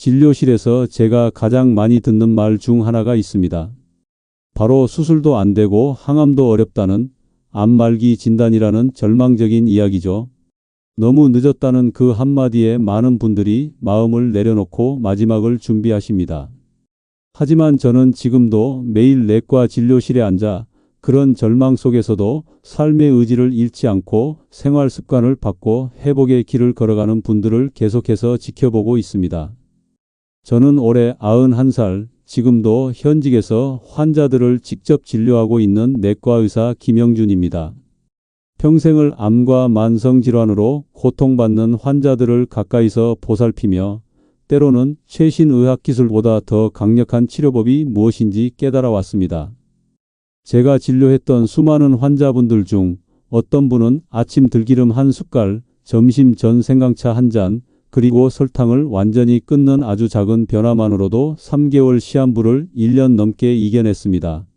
진료실에서 제가 가장 많이 듣는 말 중 하나가 있습니다. 바로 수술도 안 되고 항암도 어렵다는 암 말기 진단이라는 절망적인 이야기죠. 너무 늦었다는 그 한마디에 많은 분들이 마음을 내려놓고 마지막을 준비하십니다. 하지만 저는 지금도 매일 내과 진료실에 앉아 그런 절망 속에서도 삶의 의지를 잃지 않고 생활 습관을 바꿔 회복의 길을 걸어가는 분들을 계속해서 지켜보고 있습니다. 저는 올해 91살, 지금도 현직에서 환자들을 직접 진료하고 있는 내과 의사 김영준입니다. 평생을 암과 만성질환으로 고통받는 환자들을 가까이서 보살피며 때로는 최신 의학기술보다 더 강력한 치료법이 무엇인지 깨달아 왔습니다. 제가 진료했던 수많은 환자분들 중 어떤 분은 아침 들기름 한 숟갈, 점심 전 생강차 한 잔, 그리고 설탕을 완전히 끊는 아주 작은 변화만으로도 3개월 시한부를 1년 넘게 이겨냈습니다.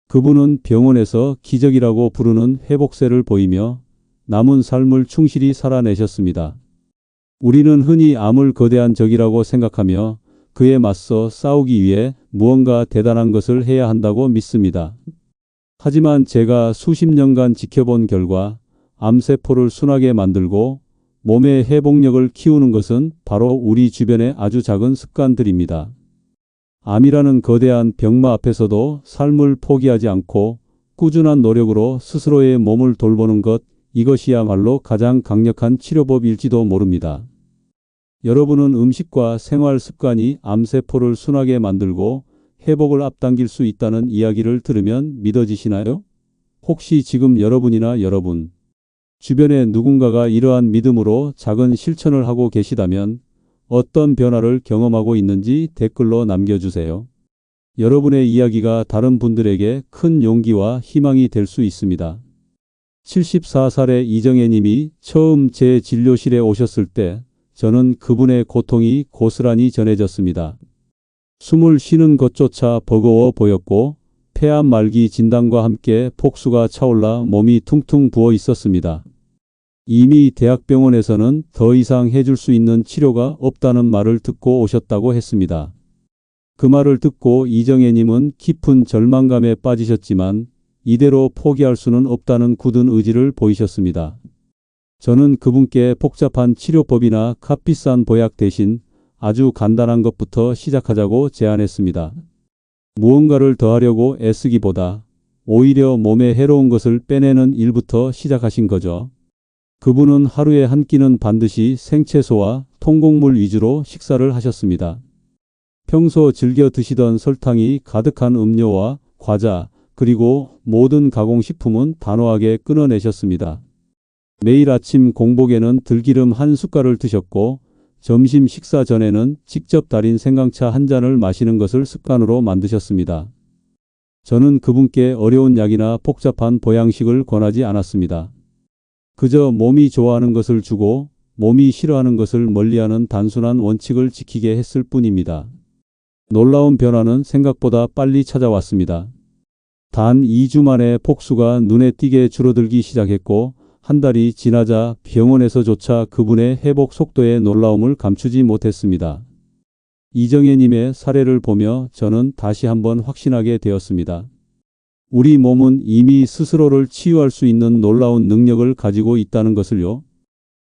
그분은 병원에서 기적이라고 부르는 회복세를 보이며 남은 삶을 충실히 살아내셨습니다. 우리는 흔히 암을 거대한 적이라고 생각하며 그에 맞서 싸우기 위해 무언가 대단한 것을 해야 한다고 믿습니다. 하지만 제가 수십 년간 지켜본 결과 암세포를 순하게 만들고 몸의 회복력을 키우는 것은 바로 우리 주변의 아주 작은 습관들입니다. 암이라는 거대한 병마 앞에서도 삶을 포기하지 않고 꾸준한 노력으로 스스로의 몸을 돌보는 것, 이것이야말로 가장 강력한 치료법일지도 모릅니다. 여러분은 음식과 생활 습관이 암세포를 순하게 만들고 회복을 앞당길 수 있다는 이야기를 들으면 믿어지시나요? 혹시 지금 여러분이나 여러분 주변에 누군가가 이러한 믿음으로 작은 실천을 하고 계시다면 어떤 변화를 경험하고 있는지 댓글로 남겨주세요. 여러분의 이야기가 다른 분들에게 큰 용기와 희망이 될 수 있습니다. 74살의 이정혜 님이 처음 제 진료실에 오셨을 때 저는 그분의 고통이 고스란히 전해졌습니다. 숨을 쉬는 것조차 버거워 보였고 폐암 말기 진단과 함께 폭수가 차올라 몸이 퉁퉁 부어 있었습니다. 이미 대학병원에서는 더 이상 해줄 수 있는 치료가 없다는 말을 듣고 오셨다고 했습니다. 그 말을 듣고 이정혜님은 깊은 절망감에 빠지셨지만 이대로 포기할 수는 없다는 굳은 의지를 보이셨습니다. 저는 그분께 복잡한 치료법이나 값비싼 보약 대신 아주 간단한 것부터 시작하자고 제안했습니다. 무언가를 더하려고 애쓰기보다 오히려 몸에 해로운 것을 빼내는 일부터 시작하신 거죠. 그분은 하루에 한 끼는 반드시 생채소와 통곡물 위주로 식사를 하셨습니다. 평소 즐겨 드시던 설탕이 가득한 음료와 과자, 그리고 모든 가공식품은 단호하게 끊어내셨습니다. 매일 아침 공복에는 들기름 한 숟갈을 드셨고 점심 식사 전에는 직접 달인 생강차 한 잔을 마시는 것을 습관으로 만드셨습니다. 저는 그분께 어려운 약이나 복잡한 보양식을 권하지 않았습니다. 그저 몸이 좋아하는 것을 주고 몸이 싫어하는 것을 멀리하는 단순한 원칙을 지키게 했을 뿐입니다. 놀라운 변화는 생각보다 빨리 찾아왔습니다. 단 2주 만에 폭수가 눈에 띄게 줄어들기 시작했고 한 달이 지나자 병원에서조차 그분의 회복 속도의 놀라움을 감추지 못했습니다. 이정혜님의 사례를 보며 저는 다시 한번 확신하게 되었습니다. 우리 몸은 이미 스스로를 치유할 수 있는 놀라운 능력을 가지고 있다는 것을요.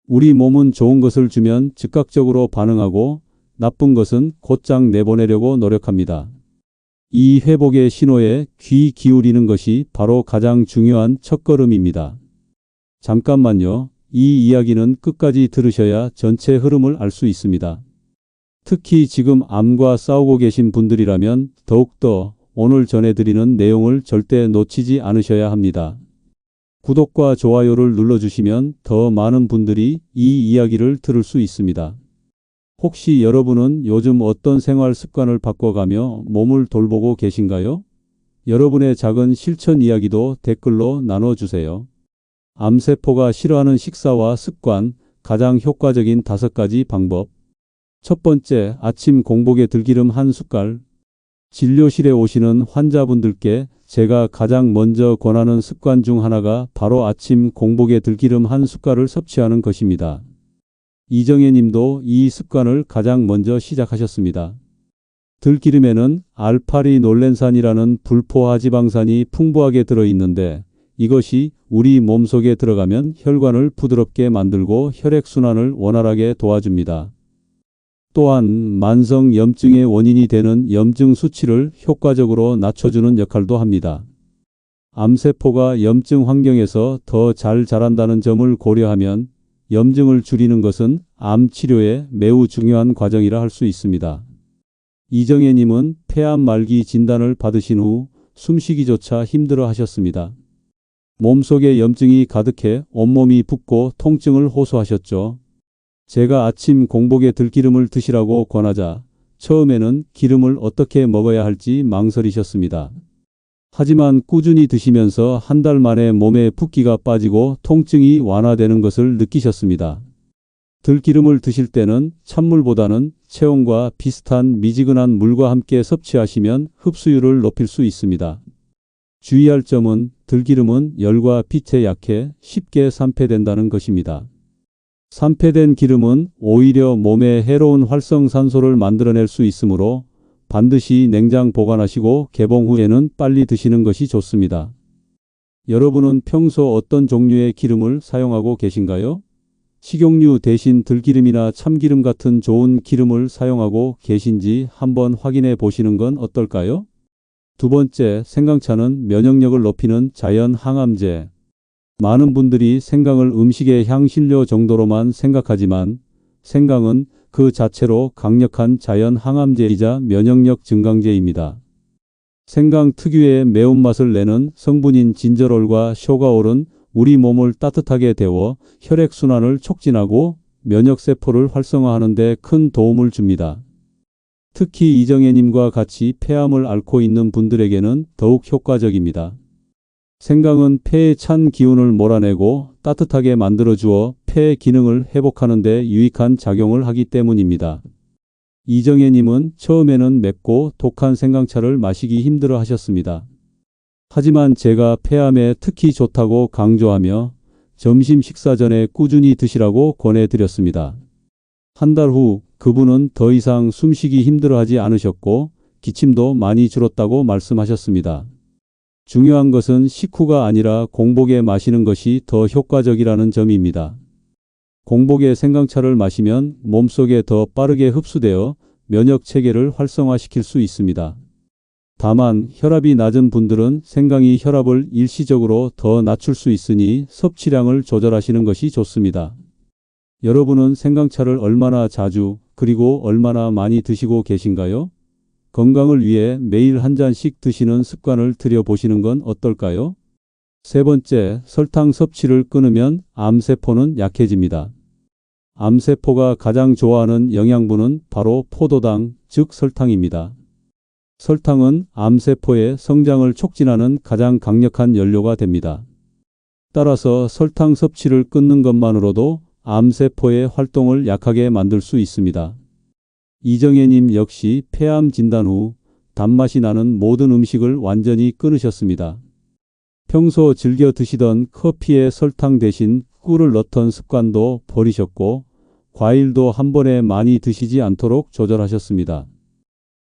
우리 몸은 좋은 것을 주면 즉각적으로 반응하고 나쁜 것은 곧장 내보내려고 노력합니다. 이 회복의 신호에 귀 기울이는 것이 바로 가장 중요한 첫걸음입니다. 잠깐만요. 이 이야기는 끝까지 들으셔야 전체 흐름을 알 수 있습니다. 특히 지금 암과 싸우고 계신 분들이라면 더욱더 오늘 전해드리는 내용을 절대 놓치지 않으셔야 합니다. 구독과 좋아요를 눌러주시면 더 많은 분들이 이 이야기를 들을 수 있습니다. 혹시 여러분은 요즘 어떤 생활 습관을 바꿔가며 몸을 돌보고 계신가요? 여러분의 작은 실천 이야기도 댓글로 나눠주세요. 암세포가 싫어하는 식사와 습관, 가장 효과적인 5가지 방법. 첫 번째, 아침 공복에 들기름 한 숟갈. 진료실에 오시는 환자분들께 제가 가장 먼저 권하는 습관 중 하나가 바로 아침 공복에 들기름 한 숟갈을 섭취하는 것입니다. 이정혜 님도 이 습관을 가장 먼저 시작하셨습니다. 들기름에는 알파리놀렌산이라는 불포화 지방산이 풍부하게 들어있는데 이것이 우리 몸속에 들어가면 혈관을 부드럽게 만들고 혈액순환을 원활하게 도와줍니다. 또한 만성 염증의 원인이 되는 염증 수치를 효과적으로 낮춰주는 역할도 합니다. 암세포가 염증 환경에서 더 잘 자란다는 점을 고려하면 염증을 줄이는 것은 암 치료에 매우 중요한 과정이라 할 수 있습니다. 이정혜 님은 폐암 말기 진단을 받으신 후 숨쉬기조차 힘들어 하셨습니다. 몸속에 염증이 가득해 온몸이 붓고 통증을 호소하셨죠. 제가 아침 공복에 들기름을 드시라고 권하자 처음에는 기름을 어떻게 먹어야 할지 망설이셨습니다. 하지만 꾸준히 드시면서 한 달 만에 몸에 붓기가 빠지고 통증이 완화되는 것을 느끼셨습니다. 들기름을 드실 때는 찬물보다는 체온과 비슷한 미지근한 물과 함께 섭취하시면 흡수율을 높일 수 있습니다. 주의할 점은 들기름은 열과 빛에 약해 쉽게 산패된다는 것입니다. 산패된 기름은 오히려 몸에 해로운 활성산소를 만들어낼 수 있으므로 반드시 냉장 보관하시고 개봉 후에는 빨리 드시는 것이 좋습니다. 여러분은 평소 어떤 종류의 기름을 사용하고 계신가요? 식용유 대신 들기름이나 참기름 같은 좋은 기름을 사용하고 계신지 한번 확인해 보시는 건 어떨까요? 두 번째, 생강차는 면역력을 높이는 자연 항암제. 많은 분들이 생강을 음식의 향신료 정도로만 생각하지만 생강은 그 자체로 강력한 자연 항암제이자 면역력 증강제입니다. 생강 특유의 매운맛을 내는 성분인 진저롤과 쇼가올은 우리 몸을 따뜻하게 데워 혈액순환을 촉진하고 면역세포를 활성화하는 데 큰 도움을 줍니다. 특히 이정혜 님과 같이 폐암을 앓고 있는 분들에게는 더욱 효과적입니다. 생강은 폐의 찬 기운을 몰아내고 따뜻하게 만들어주어 폐 기능을 회복하는 데 유익한 작용을 하기 때문입니다. 이정혜 님은 처음에는 맵고 독한 생강차를 마시기 힘들어 하셨습니다. 하지만 제가 폐암에 특히 좋다고 강조하며 점심 식사 전에 꾸준히 드시라고 권해드렸습니다. 한 달 후 그분은 더 이상 숨쉬기 힘들어하지 않으셨고 기침도 많이 줄었다고 말씀하셨습니다. 중요한 것은 식후가 아니라 공복에 마시는 것이 더 효과적이라는 점입니다. 공복에 생강차를 마시면 몸속에 더 빠르게 흡수되어 면역 체계를 활성화시킬 수 있습니다. 다만 혈압이 낮은 분들은 생강이 혈압을 일시적으로 더 낮출 수 있으니 섭취량을 조절하시는 것이 좋습니다. 여러분은 생강차를 얼마나 자주 그리고 얼마나 많이 드시고 계신가요? 건강을 위해 매일 한 잔씩 드시는 습관을 들여보시는 건 어떨까요? 세 번째, 설탕 섭취를 끊으면 암세포는 약해집니다. 암세포가 가장 좋아하는 영양분은 바로 포도당, 즉 설탕입니다. 설탕은 암세포의 성장을 촉진하는 가장 강력한 연료가 됩니다. 따라서 설탕 섭취를 끊는 것만으로도 암세포의 활동을 약하게 만들 수 있습니다. 이정혜 님 역시 폐암 진단 후 단맛이 나는 모든 음식을 완전히 끊으셨습니다. 평소 즐겨 드시던 커피에 설탕 대신 꿀을 넣던 습관도 버리셨고 과일도 한 번에 많이 드시지 않도록 조절하셨습니다.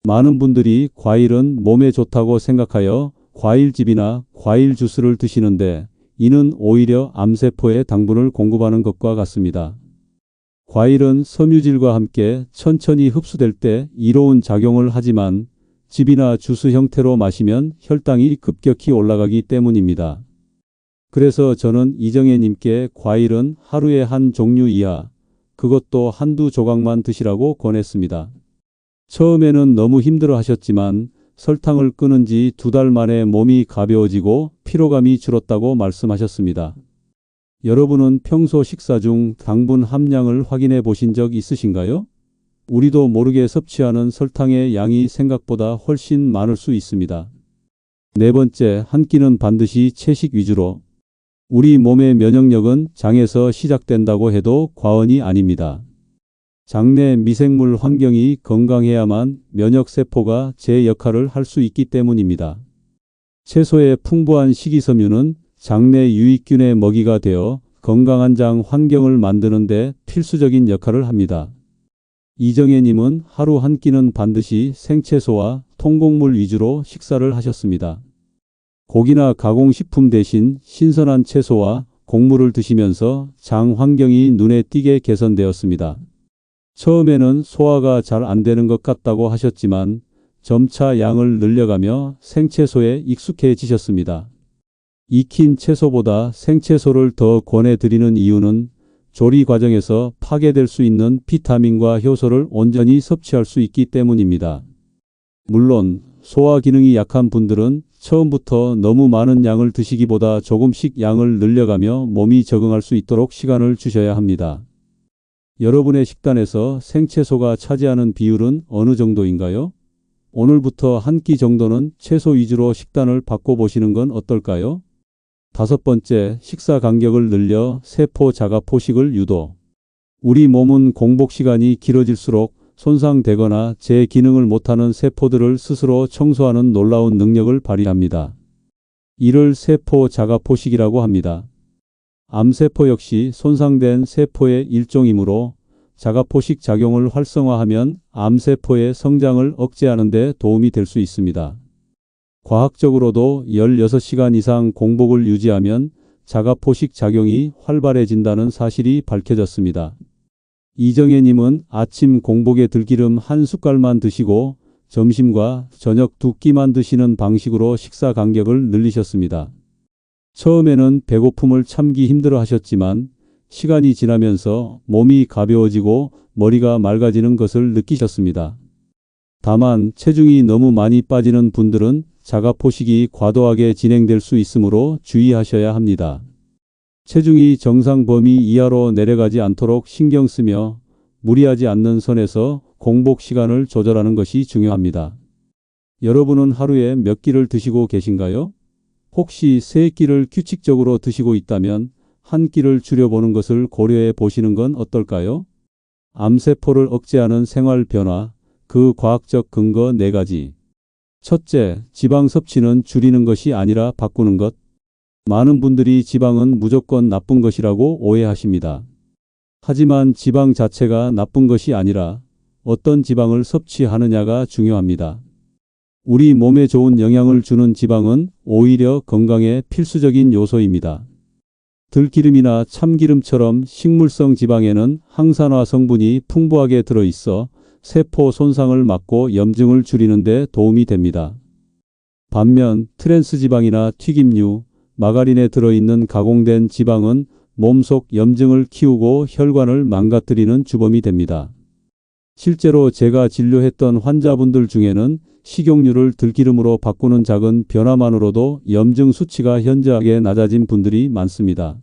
많은 분들이 과일은 몸에 좋다고 생각하여 과일즙이나 과일 주스를 드시는데 이는 오히려 암세포에 당분을 공급하는 것과 같습니다. 과일은 섬유질과 함께 천천히 흡수될 때 이로운 작용을 하지만 즙이나 주스 형태로 마시면 혈당이 급격히 올라가기 때문입니다. 그래서 저는 이정혜 님께 과일은 하루에 한 종류 이하, 그것도 한두 조각만 드시라고 권했습니다. 처음에는 너무 힘들어 하셨지만 설탕을 끊은 지 2달 만에 몸이 가벼워지고 피로감이 줄었다고 말씀하셨습니다. 여러분은 평소 식사 중 당분 함량을 확인해 보신 적 있으신가요? 우리도 모르게 섭취하는 설탕의 양이 생각보다 훨씬 많을 수 있습니다. 네 번째, 한 끼는 반드시 채식 위주로. 우리 몸의 면역력은 장에서 시작된다고 해도 과언이 아닙니다. 장내 미생물 환경이 건강해야만 면역세포가 제 역할을 할 수 있기 때문입니다. 채소의 풍부한 식이섬유는 장내 유익균의 먹이가 되어 건강한 장 환경을 만드는 데 필수적인 역할을 합니다. 이정혜님은 하루 한 끼는 반드시 생채소와 통곡물 위주로 식사를 하셨습니다. 고기나 가공식품 대신 신선한 채소와 곡물을 드시면서 장 환경이 눈에 띄게 개선되었습니다. 처음에는 소화가 잘 안 되는 것 같다고 하셨지만 점차 양을 늘려가며 생채소에 익숙해지셨습니다. 익힌 채소보다 생채소를 더 권해드리는 이유는 조리 과정에서 파괴될 수 있는 비타민과 효소를 온전히 섭취할 수 있기 때문입니다. 물론 소화 기능이 약한 분들은 처음부터 너무 많은 양을 드시기보다 조금씩 양을 늘려가며 몸이 적응할 수 있도록 시간을 주셔야 합니다. 여러분의 식단에서 생채소가 차지하는 비율은 어느 정도인가요? 오늘부터 한 끼 정도는 채소 위주로 식단을 바꿔보시는 건 어떨까요? 5번째, 식사 간격을 늘려 세포 자가 포식을 유도. 우리 몸은 공복 시간이 길어질수록 손상되거나 제 기능을 못하는 세포들을 스스로 청소하는 놀라운 능력을 발휘합니다. 이를 세포 자가 포식이라고 합니다. 암세포 역시 손상된 세포의 일종이므로 자가포식 작용을 활성화하면 암세포의 성장을 억제하는 데 도움이 될 수 있습니다. 과학적으로도 16시간 이상 공복을 유지하면 자가포식 작용이 활발해진다는 사실이 밝혀졌습니다. 이정혜님은 아침 공복에 들기름 한 숟갈만 드시고 점심과 저녁 2끼만 드시는 방식으로 식사 간격을 늘리셨습니다. 처음에는 배고픔을 참기 힘들어 하셨지만 시간이 지나면서 몸이 가벼워지고 머리가 맑아지는 것을 느끼셨습니다. 다만 체중이 너무 많이 빠지는 분들은 자가포식이 과도하게 진행될 수 있으므로 주의하셔야 합니다. 체중이 정상 범위 이하로 내려가지 않도록 신경 쓰며 무리하지 않는 선에서 공복 시간을 조절하는 것이 중요합니다. 여러분은 하루에 몇 끼를 드시고 계신가요? 혹시 3끼를 규칙적으로 드시고 있다면 한 끼를 줄여보는 것을 고려해 보시는 건 어떨까요? 암세포를 억제하는 생활 변화, 그 과학적 근거 4가지. 첫째, 지방 섭취는 줄이는 것이 아니라 바꾸는 것. 많은 분들이 지방은 무조건 나쁜 것이라고 오해하십니다. 하지만 지방 자체가 나쁜 것이 아니라 어떤 지방을 섭취하느냐가 중요합니다. 우리 몸에 좋은 영향을 주는 지방은 오히려 건강에 필수적인 요소입니다. 들기름이나 참기름처럼 식물성 지방에는 항산화 성분이 풍부하게 들어있어 세포 손상을 막고 염증을 줄이는 데 도움이 됩니다. 반면 트랜스 지방이나 튀김류, 마가린에 들어있는 가공된 지방은 몸속 염증을 키우고 혈관을 망가뜨리는 주범이 됩니다. 실제로 제가 진료했던 환자분들 중에는 식용유를 들기름으로 바꾸는 작은 변화만으로도 염증 수치가 현저하게 낮아진 분들이 많습니다.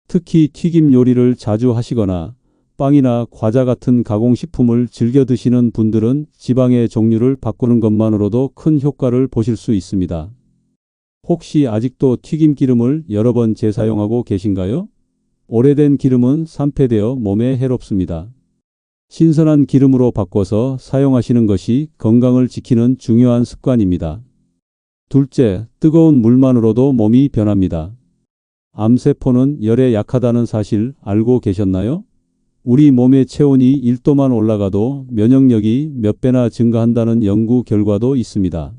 특히 튀김 요리를 자주 하시거나 빵이나 과자 같은 가공식품을 즐겨 드시는 분들은 지방의 종류를 바꾸는 것만으로도 큰 효과를 보실 수 있습니다. 혹시 아직도 튀김기름을 여러 번 재사용하고 계신가요? 오래된 기름은 산패되어 몸에 해롭습니다. 신선한 기름으로 바꿔서 사용하시는 것이 건강을 지키는 중요한 습관입니다. 둘째, 뜨거운 물만으로도 몸이 변합니다. 암세포는 열에 약하다는 사실 알고 계셨나요? 우리 몸의 체온이 1도만 올라가도 면역력이 몇 배나 증가한다는 연구 결과도 있습니다.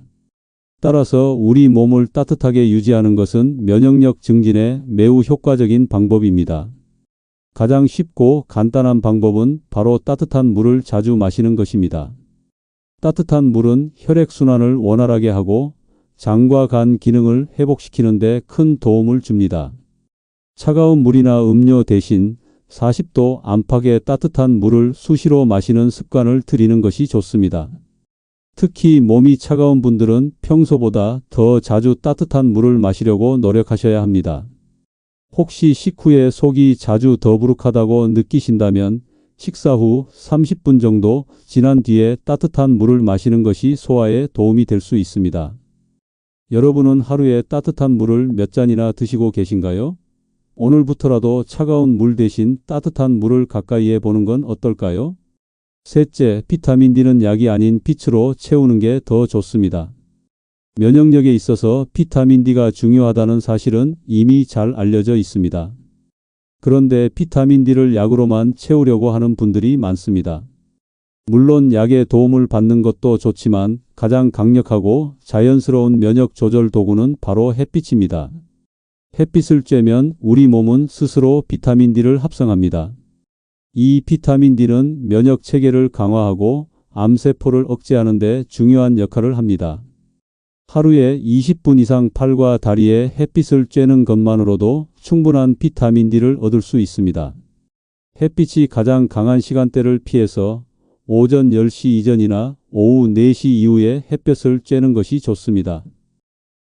따라서 우리 몸을 따뜻하게 유지하는 것은 면역력 증진에 매우 효과적인 방법입니다. 가장 쉽고 간단한 방법은 바로 따뜻한 물을 자주 마시는 것입니다. 따뜻한 물은 혈액순환을 원활하게 하고 장과 간 기능을 회복시키는 데 큰 도움을 줍니다. 차가운 물이나 음료 대신 40도 안팎의 따뜻한 물을 수시로 마시는 습관을 들이는 것이 좋습니다. 특히 몸이 차가운 분들은 평소보다 더 자주 따뜻한 물을 마시려고 노력하셔야 합니다. 혹시 식후에 속이 자주 더부룩하다고 느끼신다면 식사 후 30분 정도 지난 뒤에 따뜻한 물을 마시는 것이 소화에 도움이 될 수 있습니다. 여러분은 하루에 따뜻한 물을 몇 잔이나 드시고 계신가요? 오늘부터라도 차가운 물 대신 따뜻한 물을 가까이에 보는 건 어떨까요? 셋째, 비타민 D는 약이 아닌 빛으로 채우는 게 더 좋습니다. 면역력에 있어서 비타민 D가 중요하다는 사실은 이미 잘 알려져 있습니다. 그런데 비타민 D를 약으로만 채우려고 하는 분들이 많습니다. 물론 약의 도움을 받는 것도 좋지만 가장 강력하고 자연스러운 면역 조절 도구는 바로 햇빛입니다. 햇빛을 쬐면 우리 몸은 스스로 비타민 D를 합성합니다. 이 비타민 D는 면역 체계를 강화하고 암세포를 억제하는 데 중요한 역할을 합니다. 하루에 20분 이상 팔과 다리에 햇빛을 쬐는 것만으로도 충분한 비타민 D를 얻을 수 있습니다. 햇빛이 가장 강한 시간대를 피해서 오전 10시 이전이나 오후 4시 이후에 햇볕을 쬐는 것이 좋습니다.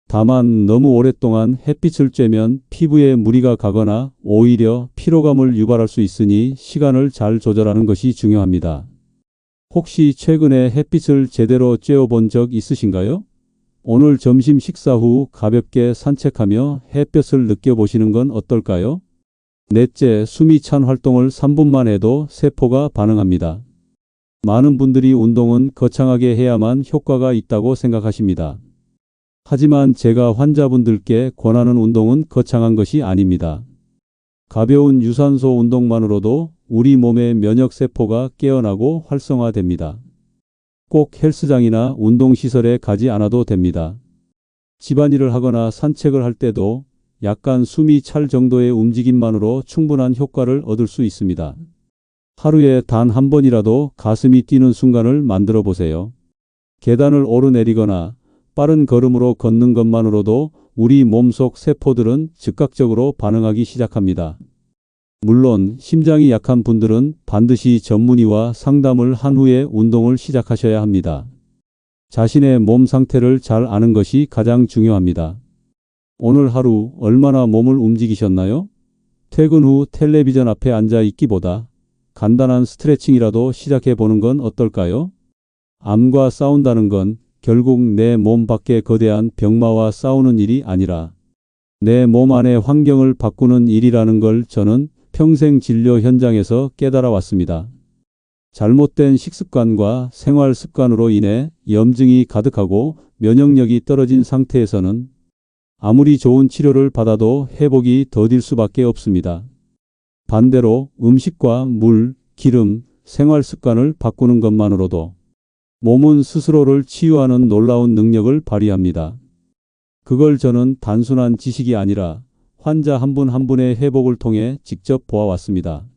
다만 너무 오랫동안 햇빛을 쬐면 피부에 무리가 가거나 오히려 피로감을 유발할 수 있으니 시간을 잘 조절하는 것이 중요합니다. 혹시 최근에 햇빛을 제대로 쬐어본 적 있으신가요? 오늘 점심 식사 후 가볍게 산책하며 햇볕을 느껴보시는 건 어떨까요? 넷째, 숨이 찬 활동을 3분만 해도 세포가 반응합니다. 많은 분들이 운동은 거창하게 해야만 효과가 있다고 생각하십니다. 하지만 제가 환자분들께 권하는 운동은 거창한 것이 아닙니다. 가벼운 유산소 운동만으로도 우리 몸의 면역세포가 깨어나고 활성화됩니다. 꼭 헬스장이나 운동시설에 가지 않아도 됩니다. 집안일을 하거나 산책을 할 때도 약간 숨이 찰 정도의 움직임만으로 충분한 효과를 얻을 수 있습니다. 하루에 단 한 번이라도 가슴이 뛰는 순간을 만들어 보세요. 계단을 오르내리거나 빠른 걸음으로 걷는 것만으로도 우리 몸속 세포들은 즉각적으로 반응하기 시작합니다. 물론 심장이 약한 분들은 반드시 전문의와 상담을 한 후에 운동을 시작하셔야 합니다. 자신의 몸 상태를 잘 아는 것이 가장 중요합니다. 오늘 하루 얼마나 몸을 움직이셨나요? 퇴근 후 텔레비전 앞에 앉아 있기보다 간단한 스트레칭이라도 시작해 보는 건 어떨까요? 암과 싸운다는 건 결국 내 몸 밖의 거대한 병마와 싸우는 일이 아니라 내 몸 안의 환경을 바꾸는 일이라는 걸 저는 평생 진료 현장에서 깨달아 왔습니다. 잘못된 식습관과 생활 습관으로 인해 염증이 가득하고 면역력이 떨어진 상태에서는 아무리 좋은 치료를 받아도 회복이 더딜 수밖에 없습니다. 반대로 음식과 물, 기름, 생활 습관을 바꾸는 것만으로도 몸은 스스로를 치유하는 놀라운 능력을 발휘합니다. 그걸 저는 단순한 지식이 아니라 환자 한 분 한 분의 회복을 통해 직접 보아왔습니다.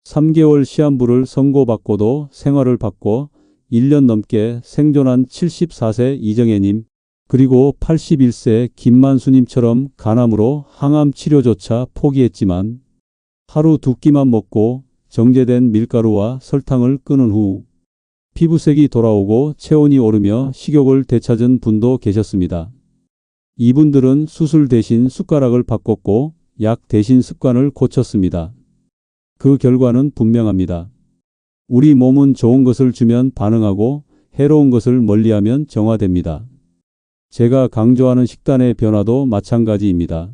3개월 시한부를 선고받고도 생활을 바꿔 1년 넘게 생존한 74세 이정혜님, 그리고 81세 김만수님처럼 간암으로 항암 치료조차 포기했지만 하루 2끼만 먹고 정제된 밀가루와 설탕을 끊은 후 피부색이 돌아오고 체온이 오르며 식욕을 되찾은 분도 계셨습니다. 이분들은 수술 대신 숟가락을 바꿨고 약 대신 습관을 고쳤습니다. 그 결과는 분명합니다. 우리 몸은 좋은 것을 주면 반응하고 해로운 것을 멀리하면 정화됩니다. 제가 강조하는 식단의 변화도 마찬가지입니다.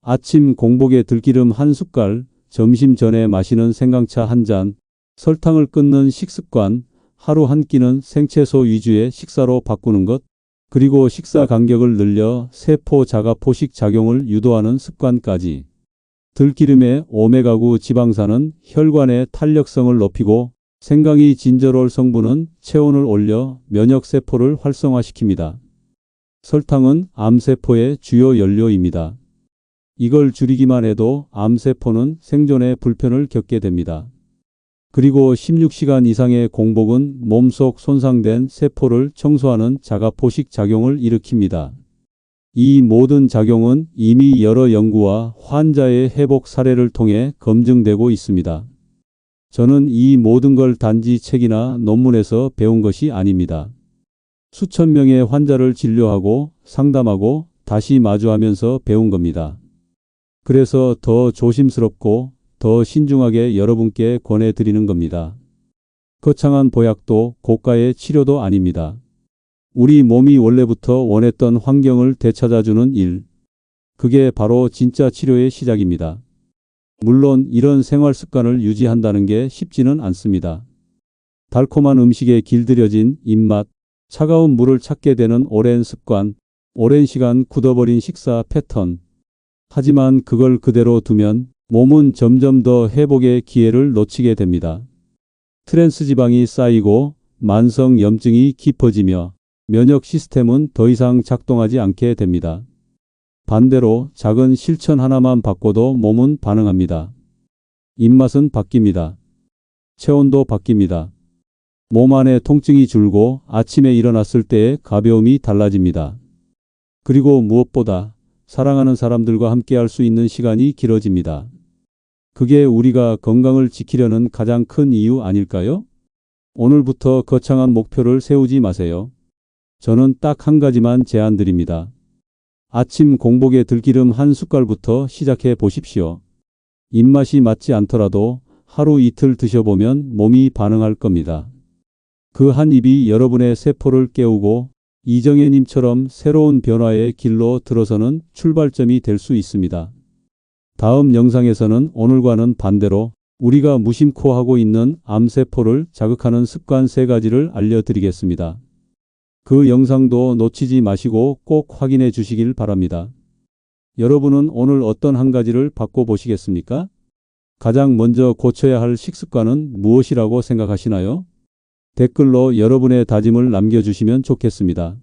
아침 공복에 들기름 한 숟갈, 점심 전에 마시는 생강차 한 잔, 설탕을 끊는 식습관, 하루 한 끼는 생채소 위주의 식사로 바꾸는 것, 그리고 식사 간격을 늘려 세포 자가 포식 작용을 유도하는 습관까지. 들기름의 오메가9 지방산은 혈관의 탄력성을 높이고 생강이 진저롤 성분은 체온을 올려 면역세포를 활성화시킵니다. 설탕은 암세포의 주요 연료입니다. 이걸 줄이기만 해도 암세포는 생존에 불편을 겪게 됩니다. 그리고 16시간 이상의 공복은 몸속 손상된 세포를 청소하는 자가포식 작용을 일으킵니다. 이 모든 작용은 이미 여러 연구와 환자의 회복 사례를 통해 검증되고 있습니다. 저는 이 모든 걸 단지 책이나 논문에서 배운 것이 아닙니다. 수천 명의 환자를 진료하고 상담하고 다시 마주하면서 배운 겁니다. 그래서 더 조심스럽고 더 신중하게 여러분께 권해드리는 겁니다. 거창한 보약도 고가의 치료도 아닙니다. 우리 몸이 원래부터 원했던 환경을 되찾아주는 일. 그게 바로 진짜 치료의 시작입니다. 물론 이런 생활 습관을 유지한다는 게 쉽지는 않습니다. 달콤한 음식에 길들여진 입맛, 차가운 물을 찾게 되는 오랜 습관, 오랜 시간 굳어버린 식사 패턴. 하지만 그걸 그대로 두면 몸은 점점 더 회복의 기회를 놓치게 됩니다. 트랜스 지방이 쌓이고 만성 염증이 깊어지며 면역 시스템은 더 이상 작동하지 않게 됩니다. 반대로 작은 실천 하나만 바꿔도 몸은 반응합니다. 입맛은 바뀝니다. 체온도 바뀝니다. 몸 안의 통증이 줄고 아침에 일어났을 때의 가벼움이 달라집니다. 그리고 무엇보다 사랑하는 사람들과 함께할 수 있는 시간이 길어집니다. 그게 우리가 건강을 지키려는 가장 큰 이유 아닐까요? 오늘부터 거창한 목표를 세우지 마세요. 저는 딱 한 가지만 제안드립니다. 아침 공복에 들기름 한 숟갈부터 시작해 보십시오. 입맛이 맞지 않더라도 하루 이틀 드셔보면 몸이 반응할 겁니다. 그 한 입이 여러분의 세포를 깨우고 이정혜님처럼 새로운 변화의 길로 들어서는 출발점이 될 수 있습니다. 다음 영상에서는 오늘과는 반대로 우리가 무심코 하고 있는 암세포를 자극하는 습관 3가지를 알려드리겠습니다. 그 영상도 놓치지 마시고 꼭 확인해 주시길 바랍니다. 여러분은 오늘 어떤 한 가지를 바꿔보시겠습니까? 가장 먼저 고쳐야 할 식습관은 무엇이라고 생각하시나요? 댓글로 여러분의 다짐을 남겨주시면 좋겠습니다.